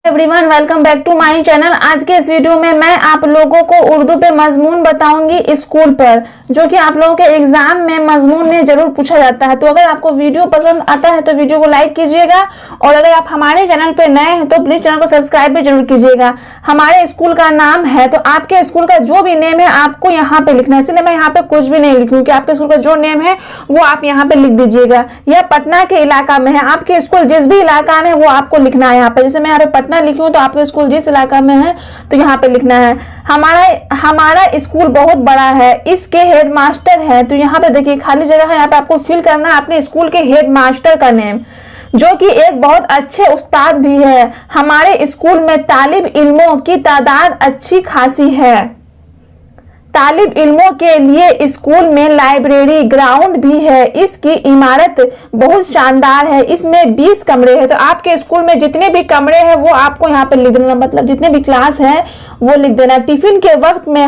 Everyone, welcome back to my channel. आज के इस वीडियो में मैं आप लोगों को उर्दू पे मजमून बताऊंगी स्कूल पर, जो कि आप लोगों के एग्जाम में मजमून में जरूर पूछा जाता है। तो अगर आपको वीडियो पसंद आता है तो वीडियो को लाइक कीजिएगा, और अगर आप हमारे चैनल पे नए हैं तो प्लीज चैनल को सब्सक्राइब भी जरूर कीजिएगा। हमारे स्कूल का नाम है, तो आपके स्कूल का जो भी नेम है आपको यहाँ पे लिखना है। इसलिए मैं यहाँ पे कुछ भी नहीं लिखूंगी, आपके स्कूल का जो नेम है वो आप यहाँ पे लिख दीजिएगा। यह पटना के इलाका में है, आपके स्कूल जिस भी इलाका में वो आपको लिखना है यहाँ पे। जैसे मैं यहाँ पे पटना लिखी हूँ तो आपके स्कूल जिस इलाका में है तो यहाँ पे लिखना है। हमारा स्कूल बहुत बड़ा है, इसके हेड मास्टर है। तो यहाँ पे देखिए खाली जगह है, यहाँ पे आपको फिल करना है अपने स्कूल के हेड मास्टर का नेम, जो कि एक बहुत अच्छे उस्ताद भी है। हमारे स्कूल में तालिब इल्मों की तादाद अच्छी खासी है। तालिब इल्मों के लिए स्कूल में लाइब्रेरी ग्राउंड भी है। इसकी इमारत बहुत शानदार है, इसमें 20 कमरे हैं। तो आपके स्कूल में जितने भी कमरे हैं वो आपको यहाँ पे लिख देना, मतलब जितने भी क्लास है वो लिख देना। टिफिन के वक्त में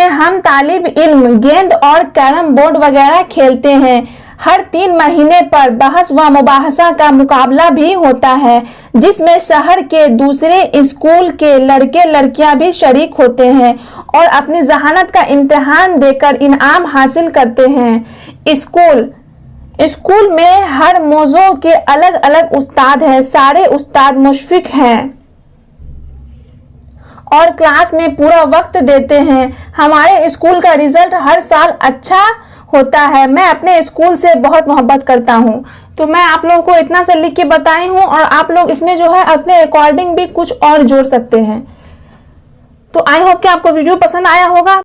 हम तालिब इल्म गेंद और कैरम बोर्ड वगैरह खेलते हैं। हर 3 महीने पर बहस व मुबाहसा का मुकाबला भी होता है, जिसमें शहर के दूसरे स्कूल के लड़के लड़कियां भी शरीक होते हैं और अपनी जहानत का इम्तिहान देकर इनाम हासिल करते हैं। स्कूल में हर मौजू के अलग अलग उस्ताद हैं। सारे उस्ताद मुशफिक हैं और क्लास में पूरा वक्त देते हैं। हमारे स्कूल का रिजल्ट हर साल अच्छा होता है। मैं अपने स्कूल से बहुत मोहब्बत करता हूँ। तो मैं आप लोगों को इतना सा लिख के बताई हूँ, और आप लोग इसमें जो है अपने अकॉर्डिंग भी कुछ और जोड़ सकते हैं। तो आई होप कि आपको वीडियो पसंद आया होगा।